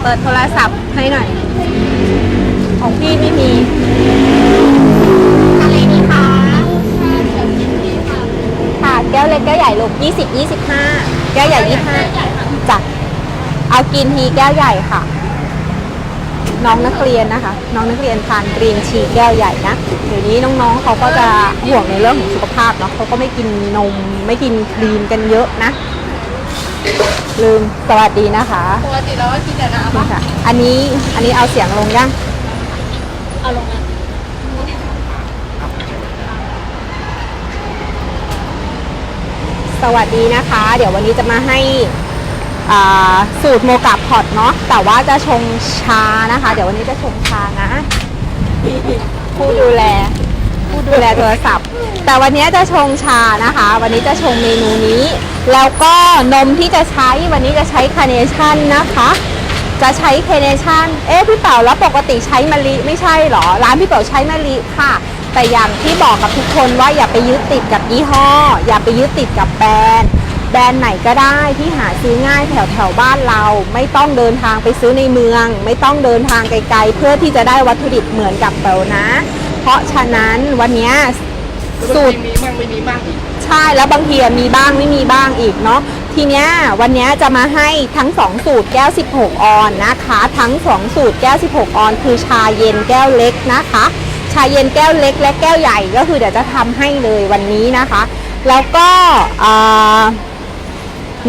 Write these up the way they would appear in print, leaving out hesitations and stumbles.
เปิดโทรศัพท์ให้หน่อยของพี่ไม่มีอะไรดีคะค่ะแก้วเล็กแก้วใหญ่ลูก20 25แก้วใหญ่25จ้ะเอากินทีแก้วใหญ่ค่ะน้องนักเรียนนะคะน้องนักเรียนทานกรีนชีแก้วใหญ่นะเดี๋ยวนี้น้องๆเขาก็จะห่วงในเรื่องของสุขภาพเนาะเขาก็ไม่กินนมไม่กินครีมกันเยอะนะลืมสวัสดีนะคะปกติเราก็กินแต่น้ำค่ะอันนี้เอาเสียงลงยังเอาลงนะสวัสดีนะคะเดี๋ยววันนี้จะมาให้สูตรโมกะพอตเนาะแต่ว่าจะชงชานะคะเดี๋ยววันนี้จะชงชานะผู้ดูแลโทรศัพท์แต่วันนี้จะชงชานะคะวันนี้จะชงเมนูนี้แล้วก็นมที่จะใช้วันนี้จะใช้คาร์เนชั่นนะคะจะใช้คาร์เนชั่นพี่เป๋าแล้วปกติใช้มะลิไม่ใช่หรอร้านพี่เป๋าใช้มะลิค่ะแต่อย่างที่บอกกับทุกคนว่าอย่าไปยึดติดกับยี่ห้ออย่าไปยึดติดกับแบรนด์ไหนก็ได้ที่หาซื้อง่ายแถวบ้านเราไม่ต้องเดินทางไปซื้อในเมืองไม่ต้องเดินทางไกลๆเพื่อที่จะได้วัตถุดิบเหมือนกับเป๋านะเพราะฉะนั้นวันนี้สูตรมีบ้างไม่มีบ้างอีกใช่แล้วบางทีมีบ้างไม่มีบ้างอีกเนาะทีเนี้ยวันนี้จะมาให้ทั้ง2สูตรแก้ว16ออนนะคะทั้ง2สูตรแก้ว16ออนคือชาเย็นแก้วเล็กนะคะชาเย็นแก้วเล็กและแก้วใหญ่ก็คือเดี๋ยวจะทำให้เลยวันนี้นะคะแล้วก็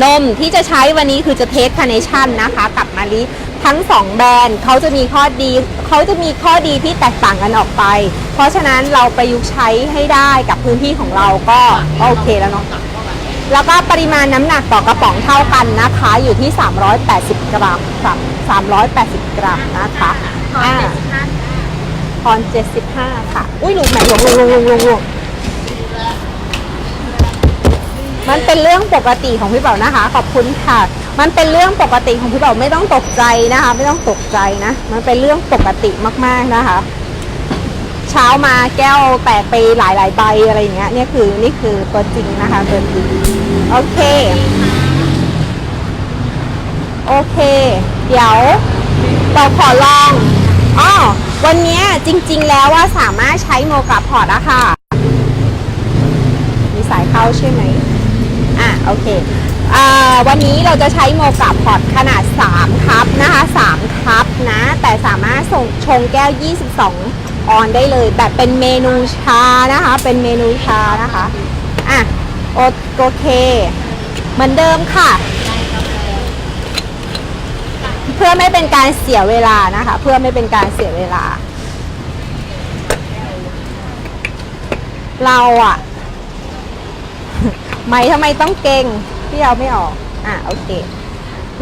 นมที่จะใช้วันนี้คือจะเทสคาร์เนชั่นนะคะกับมะลิทั้ง2แบรนด์เขาจะมีข้อดีที่แตกต่างกันออกไปเพราะฉะนั้นเราประยุกต์ใช้ให้ได้กับพื้นที่ของเราก็โอเคแล้วเนาะแล้วก็ปริมาณน้ำหนักต่อกระป๋องเท่ากันนะคะอยู่ที่380กรัม380กรัมนะคะพร75ค่ะอุ้ยหลุดไหนลงมันเป็นเรื่องปกติของพี่เป๋านะคะขอบคุณค่ะมันเป็นเรื่องปกติของพี่เป๋าไม่ต้องตกใจนะคะไม่ต้องตกใจนะมันเป็นเรื่องปกติมากๆนะคะเช้ามาแก้วแตกไปหลายใบอะไรอย่างเงี้ยนี่คือตัวจริงนะคะตัวจริงโอเคเดี๋ยวเราขอลองวันนี้จริงๆแล้วว่าสามารถใช้โมกะพอตอะค่ะมีสายเข้าใช่ไหมโอเควันนี้เราจะใช้โมกะพอตขนาด3คัพนะคะ3คัพนะแต่สามารถชงแก้ว22ออนได้เลยแบบเป็นเมนูชานะคะเป็นเมนูชานะคะโอเคเหมือนเดิมค่ะเพื่อไม่เป็นการเสียเวลานะคะเพื่อไม่เป็นการเสียเวลาเราไม่ทำไมต้องเก่งที่เราไม่ออกโอเค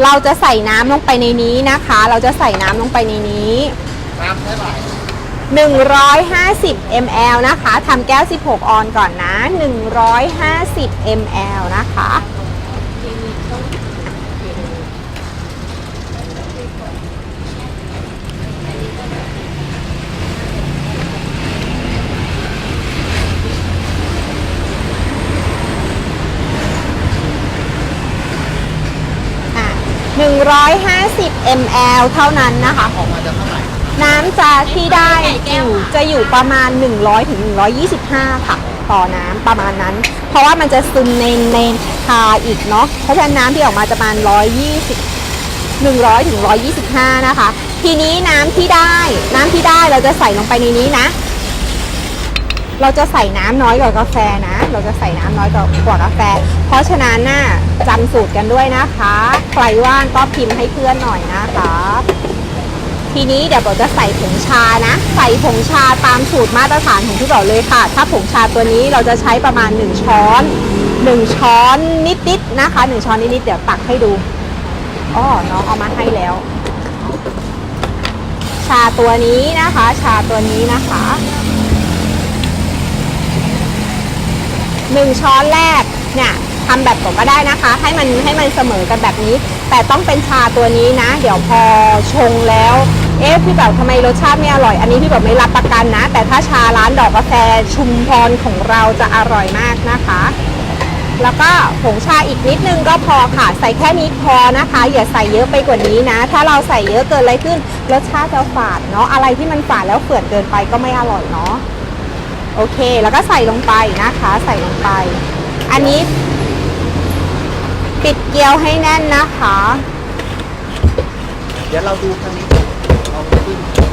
เราจะใส่น้ำลงไปในนี้นะคะเราจะใส่น้ำลงไปในนี้น้ำเท่าไหร่150 ml นะคะทำแก้ว16ออนก่อนนะ150 ml นะคะ150 ml เท่านั้นนะคะน้ำที่ได้จะอยู่ประมาณ100 ถึง 125ค่ะต่อน้ำประมาณนั้นเพราะว่ามันจะซึมในชาอีกเนาะเพราะฉะนั้นน้ำที่ออกมาจะประมาณ100 ถึง 125นะคะทีนี้น้ำที่ได้เราจะใส่ลงไปในนี้นะเราจะใส่น้ำน้อยกว่ากาแฟนะเราจะใส่น้ำน้อยกว่ากาแฟเพราะฉะนั้นจำสูตรกันด้วยนะคะใครว่างก็พิมพ์ให้เพื่อนหน่อยนะคะทีนี้เดี๋ยวเราจะใส่ผงชานะใส่ผงชาตามสูตรมาตรฐานของที่บอกเลยค่ะถ้าผงชาตัวนี้เราจะใช้ประมาณ1ช้อนนิดๆนะคะ1ช้อนนิดๆเดี๋ยวตักให้ดูน้องเอามาให้แล้วชาตัวนี้นะคะ1ช้อนแรกเนี่ยทำแบบผมก็ได้นะคะให้มันเสมอกันแบบนี้แต่ต้องเป็นชาตัวนี้นะเดี๋ยวพอชงแล้วพี่แบบทำไมรสชาติไม่อร่อยอันนี้พี่แบบไม่รับประกันนะแต่ถ้าชาร้านดอกกาแฟชุมพรของเราจะอร่อยมากนะคะ แล้วก็ผงชาอีกนิดนึงก็พอค่ะใส่แค่นี้พอนะคะอย่าใส่เยอะไปกว่านี้นะถ้าเราใส่เยอะเกินอะไรขึ้นรสชาติจะฝาดเนาะอะไรที่มันฝาดแล้วเฝื่อนเกินไปก็ไม่อร่อยเนาะโอเคแล้วก็ใส่ลงไปนะคะใส่ลงไปอันนี้ปิดเกลียวให้แน่นนะคะ เดี๋ยวเราดูทางนี้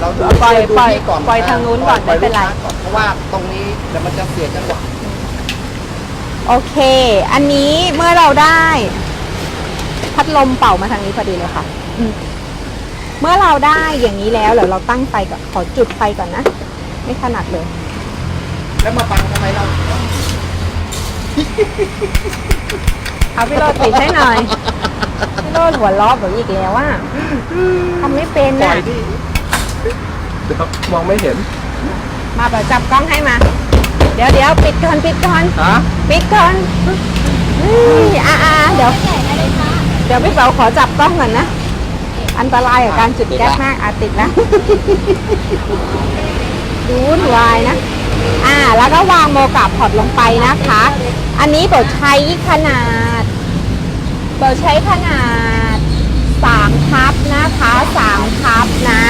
เราดู ปล่อย ดูนี่ก่อน ปล่อยทางนู้นก่อนไม่เป็นไร เพราะว่าตรงนี้เดี๋ยวมันจะเสียจังหวะ โอเคอันนี้เมื่อเราได้พัดลมเป่ามาทางนี้พอดีเลยค่ะเมื่อเราได้อย่างนี้แล้วเดี๋ยวเราตั้งไฟก่อนขอจุดไฟก่อนนะไม่ถนัดเลย แล้วมาบังทำไมเรา เอาพี่โรดติดให้หน่อยพี่โรดหัวล้อแบบอีกแล้วว่าทำไม่เป็น ปล่ น่ะ อยดิเดี๋ยวมองไม่เห็น มาแบบจับกล้องให้มา เดี๋ยวปิดก่อนปิดก่อน ฮะ ปิดก่อนเดี๋ยวพี่เป๋าขอจับกล้องก่อนนะอันตรายกับการจุดแก๊สมากติดแล้วดูวุ่นวายนะแล้วก็วางโมกะพอตลงไปนะคะ อันนี้เปิดใช้ขนาด3 คัพนะคะ3 คัพนะ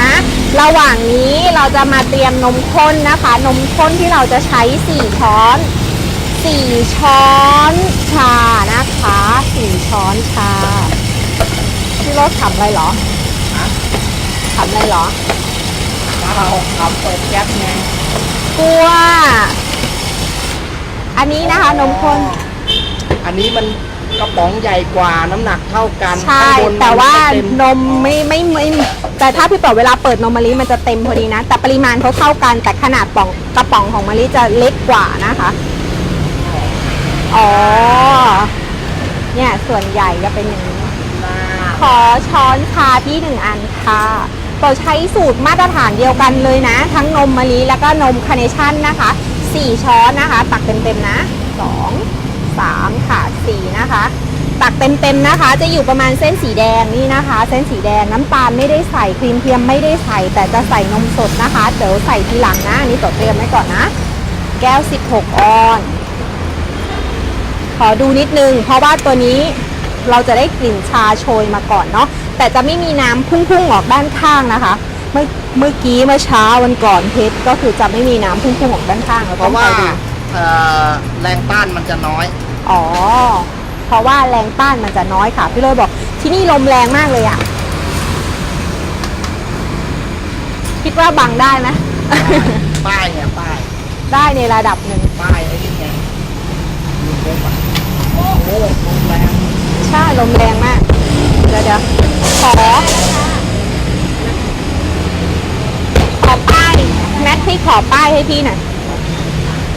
ระหว่างนี้เราจะมาเตรียมนมข้นนะคะนมข้นที่เราจะใช้4 ช้อนชานะคะ4 ช้อนชาพี่รถทำอะไรเหรอทำอะไรเหรอ เราทำเปิดแก๊สไง กลัวอันนี้นะคะนมข้น อันนี้มันกระป๋องใหญ่กว่าน้ำหนักเท่ากัน ใช่ ข้งบน แต่ว่า เต็ม นมไม่แต่ถ้าพี่เป๋าเวลาเปิดนมมะลิมันจะเต็มพอดีนะแต่ปริมาณเขาเท่ากันแต่ขนาดกระป๋องของมะลิจะเล็กกว่านะคะอ๋อเนี่ยส่วนใหญ่จะเป็นอย่างนี้ ขอช้อนชาที่1 อันค่ะเราใช้สูตรมาตรฐานเดียวกันเลยนะ ทั้งนมมะลิแล้วก็นมคาร์เนชั่นนะคะ4 ช้อนนะคะตักเต็มๆนะ2 3ค่ะ4นะคะตักเต็มๆนะคะจะอยู่ประมาณเส้นสีแดงนี่นะคะ เส้นสีแดงน้ำตาลไม่ได้ใส่ครีมเทียมไม่ได้ใส่แต่จะใส่นมสดนะคะเดี๋ยวใส่ทีหลังนะอันนี้ตัวเตรียมไว้ก่อนนะแก้ว16 ออนขอดูนิดนึงเพราะว่าตัวนี้เราจะได้กลิ่นชาโชยมาก่อนเนาะแต่จะไม่มีน้ำพุ่งๆออกด้านข้างนะคะเมื่อกี้เมื่อเช้าวันก่อนเทสก็คือจะไม่มีน้ำพุ่งๆออกด้านข้าง เพราะว่าแรงต้านมันจะน้อย อ๋อเพราะว่าแรงต้านมันจะน้อยค่ะพี่โรยบอกที่นี่ลมแรงมากเลยอะคิดว่าบังได้ไหม ป้ายเนี่ยป้าย ได้ในระดับหนึ่ง ป้ายไอ้นี่ไงยูทูบอ่ะโอ้โหลมแรง ใช่ลมแรงมากเดี๋ยวขอป้ายแมทพี่ขอป้ายให้พี่หน่อย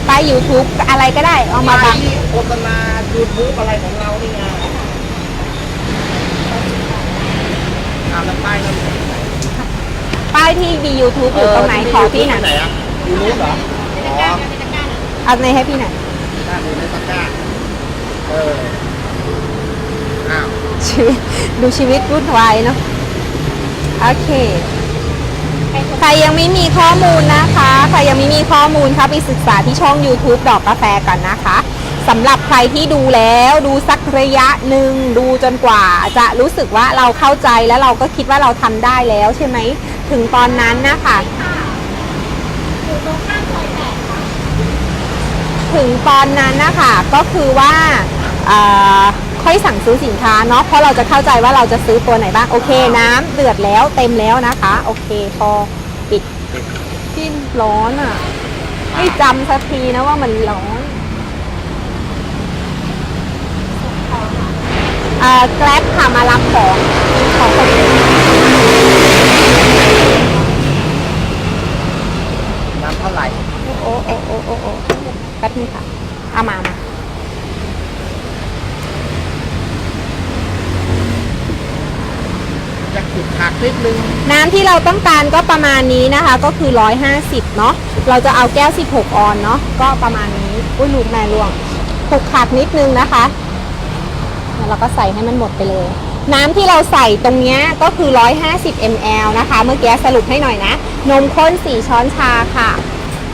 ป้าย YouTube อะไรก็ได้เอามาบัง ที่โฆษณายูทูบอะไรของเรานี่ไงแล้วป้ายนั้น ป้ายที่มี YouTube อยู่ตรงไหนขอพี่หน่อย ไหนอ่ะยูทูบเหรออ๋อ เอาในให้พี่หน่อย ด้านในตะกร้าอ้าว ชีวิตดูชีวิตวุ่นวายเนาะโอเคใครยังไม่มีข้อมูลนะคะใครยังไม่มีข้อมูลคะไปศึกษาที่ช่อง YouTube ดอกกาแฟกันนะคะสำหรับใครที่ดูแล้วดูสักระยะหนึ่งดูจนกว่าจะรู้สึกว่าเราเข้าใจแล้วเราก็คิดว่าเราทำได้แล้วใช่ไหมถึงตอนนั้นนะคะถึงตอนนั้นนะคะก็คือว่าค่อยสั่งซื้อสินค้าเนาะเพราะเราจะเข้าใจว่าเราจะซื้อตัวไหนบ้างโอเคน้ำเดือดแล้วเต็มแล้วนะคะโอเคพอปิดที่ร้อนอ่ะไม่จำสักทีนะว่ามันร้อนแกร็บค่ะมารับของคนอื่น น้ำเท่าไหร่ โอ้แป๊บนึงค่ะเอามา จะขุดหักนิดนึง น้ำที่เราต้องการก็ประมาณนี้นะคะก็คือ150เนาะเราจะเอาแก้ว16 ออนเนาะก็ประมาณนี้อุ้ยลูกแม่ล่วงขุกขักนิดนึงนะคะแล้วเราก็ใส่ให้มันหมดไปเลยน้ำที่เราใส่ตรงนี้ก็คือ150 ml นะคะเมื่อกี้สรุปให้หน่อยนะนมข้น4 ช้อนชาค่ะ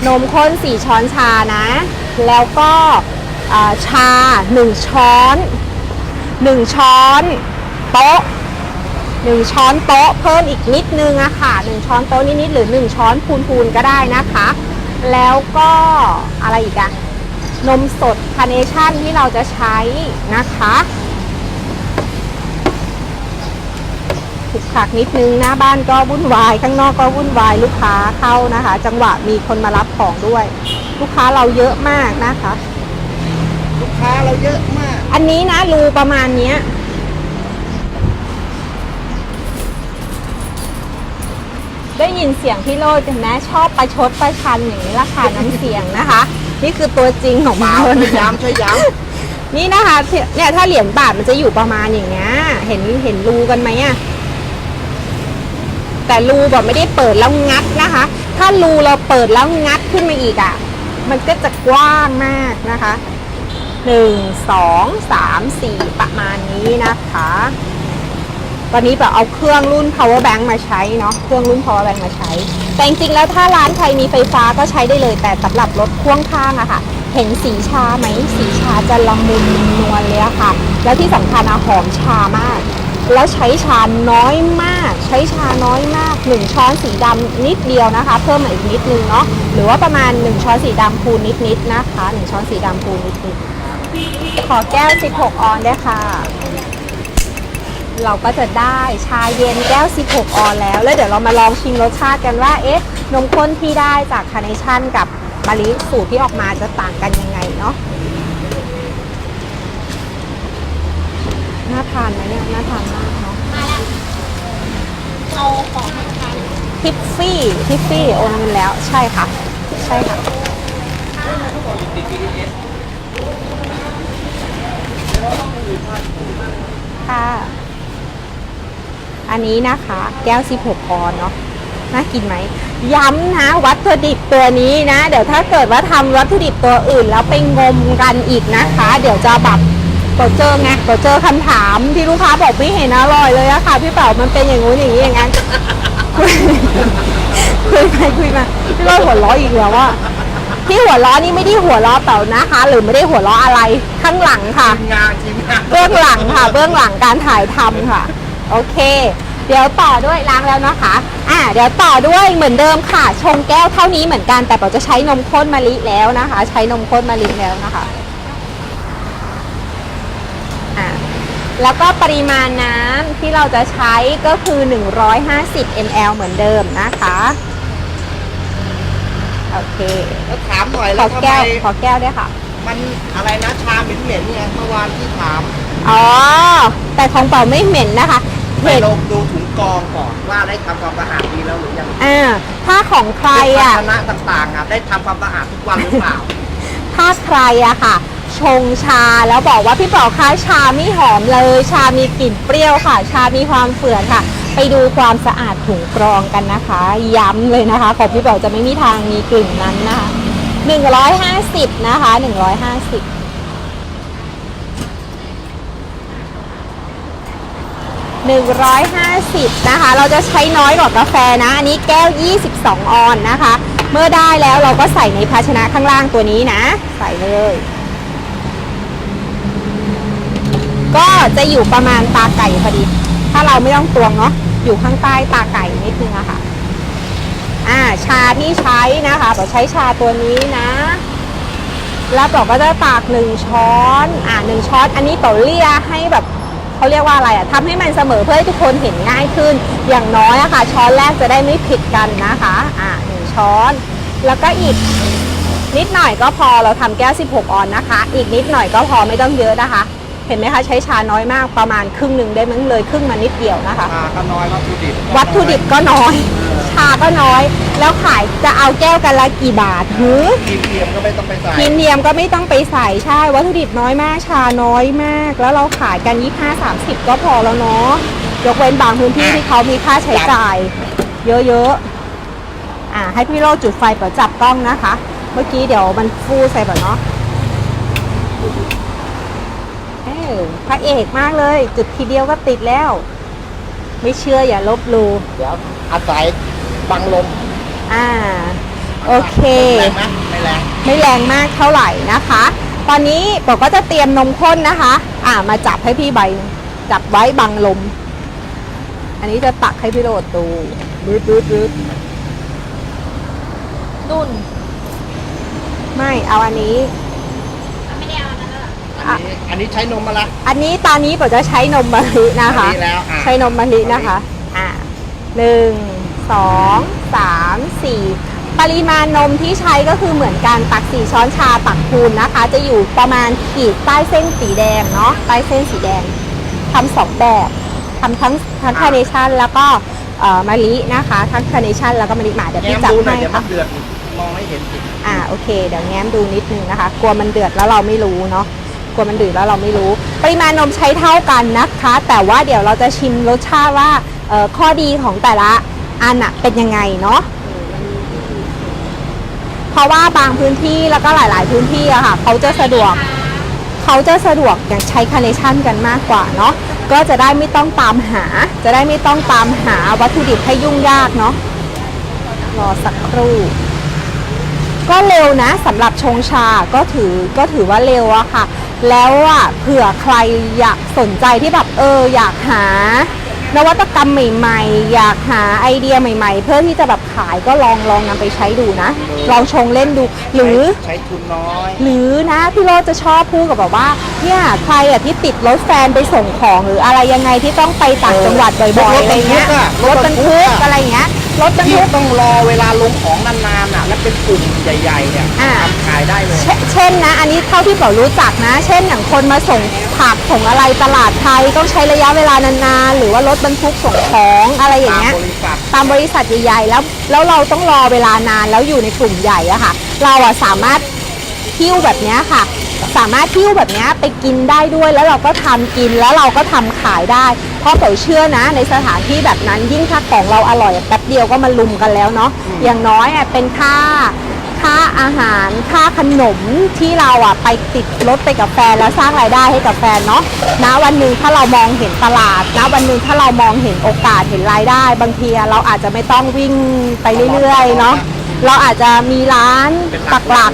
นมข้น4 ช้อนชานะแล้วก็ ชา1 ช้อน1 ช้อนโต๊ะ1 ช้อนโต๊ะเพิ่มอีกนิดนึงอะค่ะ1 ช้อนโต๊ะนิดๆหรือ1 ช้อนพูนๆก็ได้นะคะ แล้วก็อะไรอีกอะนมสดคาร์เนชั่นที่เราจะใช้นะคะขุกขลักนิดนึงหน้าบ้านก็วุ่นวายข้างนอกก็วุ่นวายลูกค้าเข้านะคะ จังหวะมีคนมารับของด้วย ลูกค้าเราเยอะมากนะคะ ลูกค้าเราเยอะมาก อันนี้นะรูประมาณเนี้ยได้ยินเสียงพี่โรจน์เห็นไหมชอบประชดประชันอย่างนี้ราคาน้ำเสียงนะคะ นี่คือตัวจริงของ เป พี่ ล่า โรจน์ ช่วยย้ำช่วยย้ นี่นะคะเนี่ยถ้าเหรียญบาทมันจะอยู่ประมาณอย่างเงี้ยเห็นรูกันไหมอะแต่รูแบบไม่ได้เปิดแล้วงัดนะคะ ถ้ารูเราเปิดแล้วงัดขึ้นมาอีกอะมันก็จะกว้างมากนะคะ1 2 3 4ประมาณนี้นะคะตอนนี้แบบเอาเครื่องรุ่น power bank มาใช้เนาะเครื่องรุ่น power bank มาใช้แต่จริงๆแล้วถ้าร้านใครมีไฟฟ้าก็ใช้ได้เลยแต่สำหรับรถพ่วงข้างอะค่ะเห็นสีชาไหมสีชาจะละมุนนวลเลยอะค่ะแล้วที่สำคัญอะหอมชามากแล้วใช้ชาน้อยมากใช้ชาน้อยมาก1 ช้อนสีดำนิดเดียวนะคะเพิ่มมาอีกนิดนึงเนาะหรือว่าประมาณ1 ช้อนสีดำพูนนิดๆนะคะ1 ช้อนสีดำพูนนิดๆขอแก้ว16 ออนได้ค่ะเราก็จะได้ชาเย็นแก้ว16 ออนแล้วเดี๋ยวเรามาลองชิมรสชาติกันว่าเอ๊ะนมข้นที่ได้จากคาร์เนชั่นกับมะลิสูตรที่ออกมาจะต่างกันยังไงเนาะน่าทานไหมเนี่ยน่าทานมากเนาะเอาของทิฟฟี่โอนเงินแล้วใช่ค่ะใช่ค่ะค่ะอันนี้นะคะแก้ว16 ออนเนาะน่ากินไหมย้ำนะวัตถุดิบตัวนี้นะเดี๋ยวถ้าเกิดว่าทำวัตถุดิบตัวอื่นแล้วไปงมกันอีกนะคะ เดี๋ยวจะแบบตัวเจอคำถามที่ลูกค้าบอกไม่เห็นอร่อยเลยอะค่ะพี่เป๋ามันเป็นอย่างงู้นอย่างนี้อย่างนั้นคุยมาพี่ร้อยหัวล้ออีกแล้วว่าที่หัวล้อนี่ไม่ได้หัวล้อเป๋านะคะ หรือไม่ได้หัวล้ออะไรข้างหลังค่ะ ำทีมงาน เบื้องหลังค่ะเบื้องหลังการถ่ายทำค่ะโอเคเดี๋ยวต่อด้วยล้างแล้วนะคะเดี๋ยวต่อด้วยเหมือนเดิมค่ะชงแก้วเท่านี้เหมือนกันแต่เราจะใช้นมข้นมะลิแล้วนะคะ ใช้นมข้นมะลิแล้วนะคะแล้วก็ปริมาณน้ำที่เราจะใช้ก็คือ150 ml เหมือนเดิมนะคะโอเค แล้วถามหน่อย ข แล้ อ วทำ แก้ว ไม ขอแก้วด้วยค่ะ มันอะไรนะชาเหม็นๆเนี่ยเมื่อวานที่ถาม อ๋อแต่ของเป่าไม่เหม็นนะคะ ไปลงดูถุงกรองก่อนว่าได้ทำความสะอาดดีแล้วหรือยัง ถ้าของใคร ภา อ่ะ ชนะต่างๆได้ทำความสะอาดทุกวันหรือเปล่า ถ้าใครอะค่ะ ชงชาแล้วบอกว่าพี่ป๋อคะชาไม่หอมเลย ชามีกลิ่นเปรี้ยวค่ะ ชามีความเฝื่อนค่ะ ไปดูความสะอาดถุงกรองกันนะคะ ย้ำเลยนะคะของพี่ป๋อจะไม่มีทางมีกลิ่นนั้นนะคะ150นะคะ150 150นะคะเราจะใช้น้อยกว่ากาแฟนะอันนี้แก้ว22 ออนนะคะเมื่อได้แล้วเราก็ใส่ในภาชนะข้างล่างตัวนี้นะใส่เลยก็จะอยู่ประมาณตาไก่พอดีถ้าเราไม่ต้องตวงเนาะอยู่ข้างใต้ตาไก่นิดนึงอะค่ะชาที่ใช้นะคะเราใช้ชาตัวนี้นะแล้วเราก็จะตาก1 ช้อน1 ช้อนอันนี้เป๋าเลี่ยให้แบบเขาเรียกว่าอะไรทำให้มันเสมอเพื่อให้ทุกคนเห็นง่ายขึ้นอย่างน้อยอะค่ะช้อนแรกจะได้ไม่ผิดกันนะคะ1 ช้อนแล้วก็อีกนิดหน่อยก็พอเราทำแก้ว16 ออนนะคะอีกนิดหน่อยก็พอไม่ต้องเยอะนะคะเห็นไหมคะใช้ชาน้อยมากประมาณครึ่งหนึ่งได้มั้งเลยครึ่งมานิดเดียวนะคะ ชาก็น้อยวัตถุดิบก็น้อยชาก็น้อยแล้วขายจะเอาแก้วกันละกี่บาทพรีเมียมก็ไม่ต้องไปใส่ พรีเมียมก็ไม่ต้องไปใส่ใช่วัตถุดิบน้อยมากชาน้อยมากแล้วเราขายกัน25-30ก็พอแล้วเนาะยกเว้นบางพื้นที่ที่เขามีค่าใช้จ่ายเยอะๆให้พี่โรจน์จุดไฟเปิดจับกล้องนะคะเมื่อกี้เดี๋ยวมันฟูใส่แบบเนาะพระเอกมากเลยจุดทีเดียวก็ติดแล้วไม่เชื่ออย่าลบหลู่เดี๋ยวอาศัยบังลมโอเคแรงไหมไม่แรง ไม่แรงมากเท่าไหร่นะคะ ตอนนี้บอกก็จะเตรียมนมข้นนะคะ มาจับให้พี่ใบหนึ่งจับไว้บังลม อันนี้จะตักให้พี่โรดดูรืดนุ่น ไม่เอาอันนี้ อันนี้ใช้นมมาละ อันนี้ตอนนี้ผมจะใช้นมมะลินะคะ อันนี้แล้วอ่ะ ใช้นมมะลินะคะ1 2 3 4 ปริมาณนมที่ใช้ก็คือเหมือนกันตัก4 ช้อนชาตักคูณนะคะ จะอยู่ประมาณขีดใต้เส้นสีแดงเนาะใต้เส้นสีแดงทำ2แบบทำทั้งคาร์เนชั่นแล้วก็มะลินะคะทั้งคาร์เนชั่นแล้วก็มะลิหมาเดี๋ยว แง้ พี่ ม จับ ดูหน่อ ให้ ยเดี๋ยวมั ค่ะ นเดือดมองไม่เห็นสิ โอเคเดี๋ยวแง้มดูนิดนึงนะคะ กลัวมันเดือดแล้วเราไม่รู้เนาะกลัวมันเดือดแล้วเราไม่รู้ ปริมาณนมใช้เท่ากันนะคะ แต่ว่าเดี๋ยวเราจะชิมรสชาติว่าข้อดีของแต่ละอันอะเป็นยังไงเนาะเพราะว่าบางพื้นที่แล้วก็หลาย ๆ พื้นที่อะค่ะเขาจะสะดวกอย่างใช้คาร์เนชั่นกันมากกว่าเนาะก็จะได้ไม่ต้องตามหาวัตถุดิบให้ยุ่งยากเนาะรอสักครู่ ก็เร็วนะสำหรับชงชาก็ถือว่าเร็วอะค่ะ แล้วอะเผื่อใครอยากสนใจที่แบบอยากหานวัตกรรมใหม่ๆอยากหาไอเดียใหม่ๆเพื่อที่จะแบบขายก็ลองนำไปใช้ดูนะลองชงเล่นดูหรือ ใช้ทุนน้อย หรือนะพี่โรจน์จะชอบพูดกับแบบว่าเนี่ยใครอะที่ติดรถแฟนไปส่งของหรืออะไรยังไงที่ต้องไปต่างจังหวัดบ่อยๆอะไรเงี้ยรถบรรทุกอะไรเงี้ยรถบรร ที่ ทุก ต้องรอเวลาลงของนานๆอ่ะ แล้วเป็นกลุ่มใหญ่ๆเนี่ยทำขายได้เลย เช่นนะอันนี้เท่าที่เป๋ารู้จักนะ เช่นอย่างคนมาส่งผักส่งอะไรตลาดไทยต้องใช้ระยะเวลานานๆหรือว่ารถบรรทุกส่งของอะไรอย่างเงี้ยตามบริษัทใหญ่ๆแล้วเราต้องรอเวลานานแล้วอยู่ในกลุ่มใหญ่อะค่ะ เราอะสามารถหิ้วแบบเนี้ยค่ะ สามารถหิ้วแบบเนี้ยไปกินได้ด้วยแล้วเราก็ทำกินแล้วเราก็ทำขายได้ เพราะเป๋าเชื่อนะในสถานที่แบบนั้นยิ่งถ้าของเราอร่อยแป๊บเดียวก็มาลุมกันแล้วเนาะอย่างน้อยอะเป็นค่าอาหารค่าขนมที่เราอ่ะไปติดรถไปกับแฟนแล้วสร้างรายได้ให้กับแฟนเนาะณวันหนึ่งถ้าเรามองเห็นตลาดณวันหนึ่งถ้าเรามองเห็นโอกาสเห็นรายได้ บางทีเราอาจจะไม่ต้องวิ่งไปเรื่อยๆเนาะเราอาจจะมีร้านปักหลั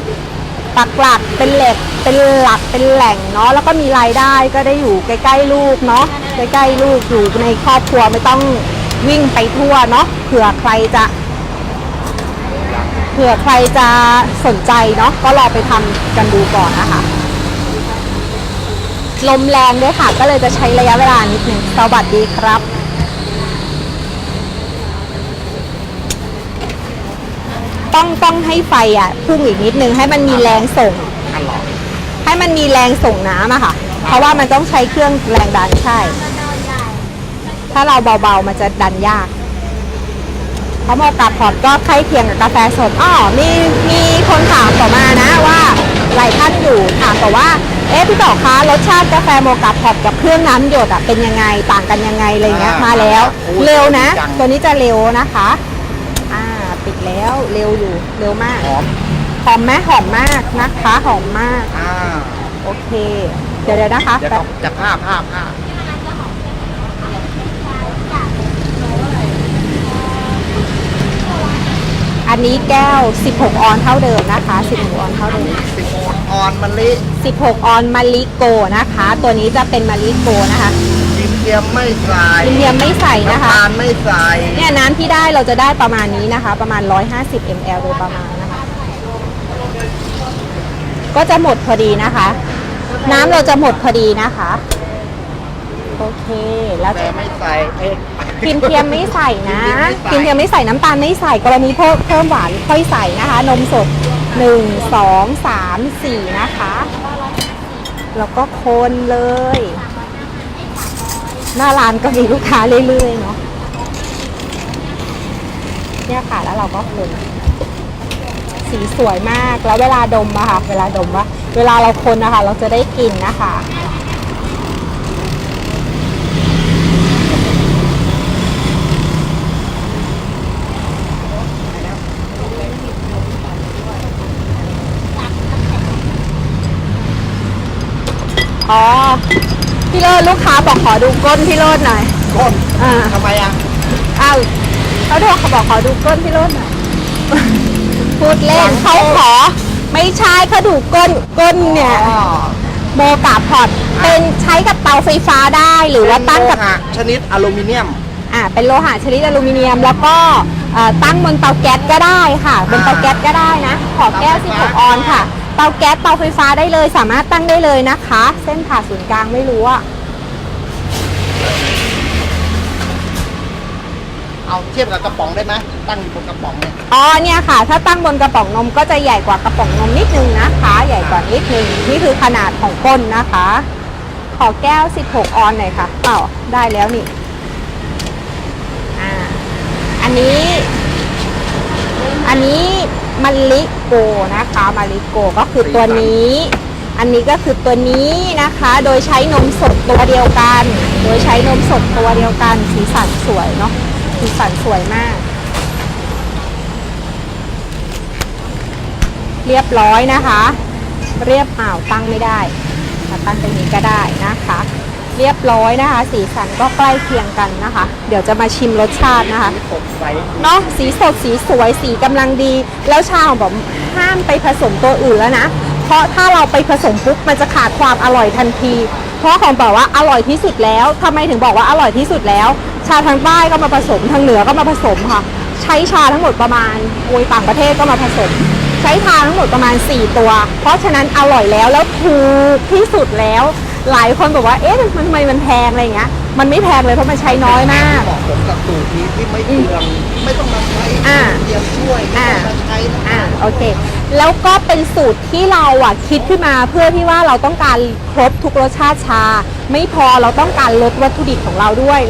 กเป็นเหล็กเป็นหลักเป็นแหล่งเนาะแล้วก็มีรายได้ก็ได้อยู่ใกล้ๆลูกเนาะใกล้ๆลูกอยู่ในครอบครัวไม่ต้องวิ่งไปทั่วเนาะเผื่อใครจะสนใจเนาะก็ลองไปทำกันดูก่อนนะคะลมแรงด้วยค่ะก็เลยจะใช้ระยะเวลานิดนึงสวัสดีครับต้องให้ไฟอ่ะพุ่งอีกนิดนึงให้มันมีแรงส่ง อร่อย ให้มันมีแรงส่งน้ำอะค่ะเพราะว่ามันต้องใช้เครื่องแรงดันใช่ถ้าเราเบาๆมันจะดันยากเพราะโมกาพอตก็ใกล้เคียงกับกาแฟสดมีคนถามต่อมานะว่าหลายท่านอยู่ถามต่อว่าพี่ต่อคะรสชาติกาแฟโมกาพอตกับเครื่องน้ำหยดเป็นยังไงต่างกันยังไงอะไรเงี้ยมาแล้วเร็วนะตัวนี้จะเร็วนะคะปิดแล้วเร็วอยู่เร็วมากหอมไหมหอมมากนะคะหอมมากโอเคเดี๋ยวนะคะ เดี๋ยวจะผ้าอันนี้แก้ว16ออนเท่าเดิมนะคะ16ออนเท่าเดิม16ออนมะลิ16ออนมะลิโกนะคะตัวนี้จะเป็นมะลิโกนะคะกินเทียมไม่ใส่ กินเทียมไม่ใส่นะคะ น้ำตาลไม่ใส่เนี่ยน้ำที่ได้เราจะได้ประมาณนี้นะคะประมาณ150 ml โดยประมาณนะคะก็จะหมดพอดีนะคะ น้ำเราจะหมดพอดีนะคะโอเคแล้ว แต่ไม่ใส่กินเทียมไม่ใส่นะกินเทียมไม่ใส่น้ำตาลไม่ใส่กรณีเพิ่มหวานค่อยใส่นะคะนมสด1 2 3 4นะคะแล้วก็คนเลยหน้าร้านก็มีลูกค้าเรื่อยๆเนาะเนี่ยค่ะแล้วเราก็คนสีสวยมากแล้วเวลาดมอะค่ะเวลาเราคนนะคะเราจะได้กลิ่นนะคะพี่โรจน์ลูกค้าบอกขอดูก้นพี่โรจน์หน่อยก้นทำไมเขาบอกขอดูก้นพี่โรจน์หน่อยพูดเล่นเขาขอ ไม่ใช่เขาดูก้นเนี่ย อ๋อ โมกาพอตเป็นใช้กับเตาไฟฟ้าได้หรือว่าตั้งกับ โลหะชนิดอลูมิเนียม เป็นโลหะชนิดอลูมิเนียม แล้วก็ตั้งบนเตาแก๊สก็ได้ค่ะบนเตาแก๊สก็ได้นะขอแก้ว16ออนค่ะเตาแก๊สเตาไฟฟ้าได้เลยสามารถตั้งได้เลยนะคะ เส้นผ่าศูนย์กลางไม่รู้อะ เอาเทียบกับกระป๋องได้ไหมตั้งอยู่บนกระป๋องเนี่ย อ๋อเนี่ยค่ะ ถ้าตั้งบนกระป๋องนมก็จะใหญ่กว่ากระป๋องนมนิดนึงนะคะ ใหญ่กว่านิดนึงนี่คือขนาดของก้นนะคะ ขอแก้ว16ออนหน่อยค่ะได้แล้วนี่อันนี้มาริโกนะคะมาริโกก็คือตัวนี้ อันนี้ก็คือตัวนี้นะคะ โดยใช้นมสดตัวเดียวกัน สีสันสวยเนาะสีสันสวยมาก เรียบร้อยนะคะ ตั้งไม่ได้ตั้งตรงนี้ก็ได้นะคะ เรียบร้อยนะคะ สีสันก็ใกล้เคียงกันนะคะ เดี๋ยวจะมาชิมรสชาตินะคะ สดใส เนาะสีสดสีสวยสีกำลังดี แล้วชาของผมห้ามไปผสมตัวอื่นแล้วนะเพราะถ้าเราไปผสมปุ๊บมันจะขาดความอร่อยทันทีเพราะของบอกว่าอร่อยที่สุดแล้วทำไมถึงบอกว่าอร่อยที่สุดแล้ว ชาทางใต้ก็มาผสมทางเหนือก็มาผสมค่ะใช้ชาทั้งหมดประมาณต่างประเทศก็มาผสม ใช้ชาทั้งหมดประมาณ4ตัวเพราะฉะนั้นอร่อยแล้วถูกที่สุดแล้วหลายคนบอกว่าเอ๊ะมันทำไมมันแพงอะไรอย่างเงี้ยมันไม่แพงเลยเพราะมันใช้น้อยมาก เหมาะสมกับสูตรนี้ที่ไม่เปลืองไม่ต้องมาใช้เทียมช่วยไม่ต้องมาใช้โอเคแล้วก็เป็นสูตรที่เราคิดขึ้นมาเพื่อที่ว่าเราต้องการครบทุกรสชาติชาไม่พอเราต้องการลดวัตถุดิบของเราด้วย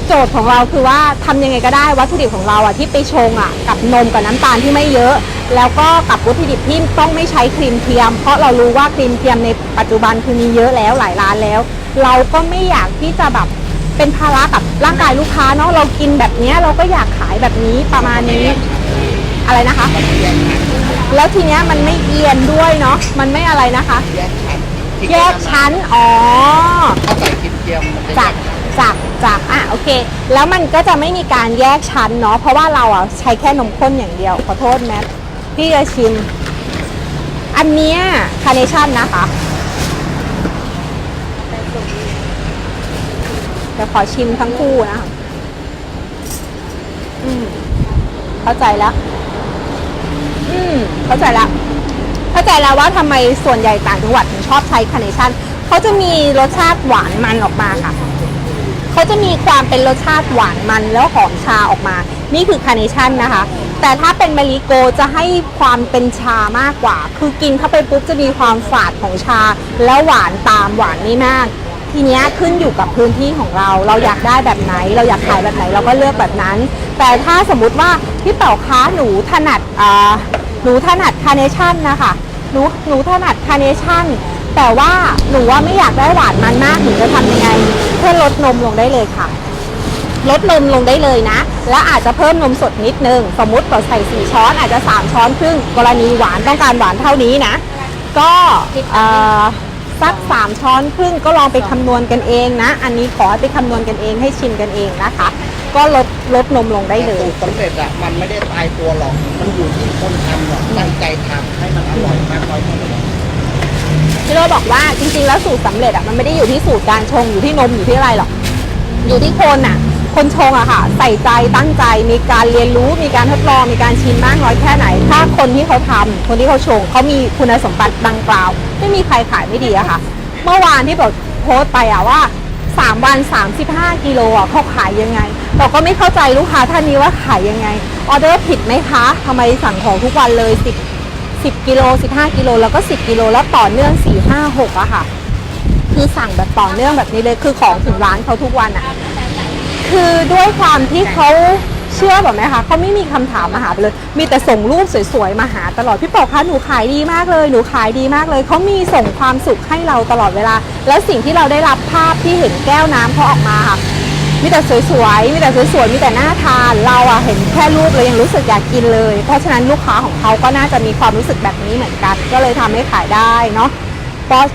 โจทย์ของเราคือว่าทำยังไงก็ได้วัตถุดิบของเราที่ไปชงกับนมกับน้ำตาลที่ไม่เยอะแล้วก็กับวัตถุดิบที่ต้องไม่ใช้ครีมเทียมเพราะเรารู้ว่าครีมเทียมในปัจจุบันคือมีเยอะแล้วหลายร้านแล้วเราก็ไม่อยากที่จะแบบเป็นภาระกับร่างกายลูกค้าเนาะเรากินแบบนี้เราก็อยากขายแบบนี้ประมาณนี้อะไรนะคะแล้วทีเนี้ยมันไม่เอียนด้วยเนาะมันไม่อะไรนะคะแยกชั้นอ๋อเขาใส่ครีมเทียมจากโอเคแล้วมันก็จะไม่มีการแยกชั้นเนาะเพราะว่าเราใช้แค่นมข้นอย่างเดียวขอโทษแมทพี่จะชิมอันเนี้ยคาร์เนชั่นนะคะเดี๋ยวขอชิมทั้งคู่นะคะเข้าใจแล้วเข้าใจแล้วว่าทำไมส่วนใหญ่ต่างจังหวัดถึงชอบใช้คาร์เนชั่นเขาจะมีรสชาติหวานมันออกมาค่ะเขาจะมีความเป็นรสชาติหวานมันแล้วหอมชาออกมานี่คือคาร์เนชั่นนะคะแต่ถ้าเป็นมาริโกจะให้ความเป็นชามากกว่าคือกินเข้าไปปุ๊บจะมีความฝาดของชาแล้วหวานตามหวานไม่มากทีนี้ขึ้นอยู่กับพื้นที่ของเราอยากได้แบบไหนเราอยากขายแบบไหนเราก็เลือกแบบนั้นแต่ถ้าสมมุติว่าพี่เป๋าคะหนูถนัดคาร์เนชั่นนะคะหนูถนัดคาร์เนชั่นแต่ว่าหนูว่าไม่อยากได้หวานมันมากหนูจะทำยังไงแค่ลดนมลงได้เลยค่ะลดนมลงได้เลยนะและอาจจะเพิ่มนมสดนิดนึงสมมุติเราใส่4ช้อนอาจจะ3ช้อนครึ่งกรณีหวานต้องการหวานเท่านี้นะก็สัก3ช้อนครึ่งก็ลองไปคำนวณกันเองนะอันนี้ขอไปคำนวณกันเองให้ชิมกันเองนะคะก็ลดนมลงได้เลยสำเร็จมันไม่ได้ตายตัวหรอกมันอยู่ที่คนทำตั้งใจทำให้มันอร่อยมากน้อยแค่ไหนพี่โรบอกว่าจริงๆแล้วสูตรสำเร็จมันไม่ได้อยู่ที่สูตรการชงอยู่ที่นมอยู่ที่อะไรหรอกอยู่ที่คนชงค่ะใส่ใจตั้งใจมีการเรียนรู้มีการทดลองมีการชิมมากน้อยแค่ไหนถ้าคนที่เขาทำคนที่เขาชงเขามีคุณสมบัติดังกล่าวไม่มีใครขายไม่ดีอะค่ะเมื่อวานที่บอกโพสต์ไปว่า3 วัน35 กิโลเขาขายยังไงเราก็ไม่เข้าใจลูกค้าท่านนี้ว่าขายยังไงออเดอร์ผิดไหมคะทำไมสั่งของทุกวันเลย10 กิโล15 กิโลแล้วก็10 กิโลแล้วต่อเนื่อง4 5 6อะค่ะคือสั่งแบบต่อเนื่องแบบนี้เลยคือของถึงร้านเขาทุกวันอะคือด้วยความที่เขาเชื่อแบบไหมคะเขาไม่มีคำถามมาหาเลยมีแต่ส่งรูปสวยๆมาหาตลอดพี่ปอคะหนูขายดีมากเลยเขามีส่งความสุขให้เราตลอดเวลาแล้วสิ่งที่เราได้รับภาพที่เห็นแก้วน้ำเขาออกมาค่ะมีแต่สวยๆมีแต่น่าทานเราเห็นแค่รูปเลยยังรู้สึกอยากกินเลยเพราะฉะนั้นลูกค้าของเขาก็น่าจะมีความรู้สึกแบบนี้เหมือนกันก็เลยทำให้ขายได้เนาะ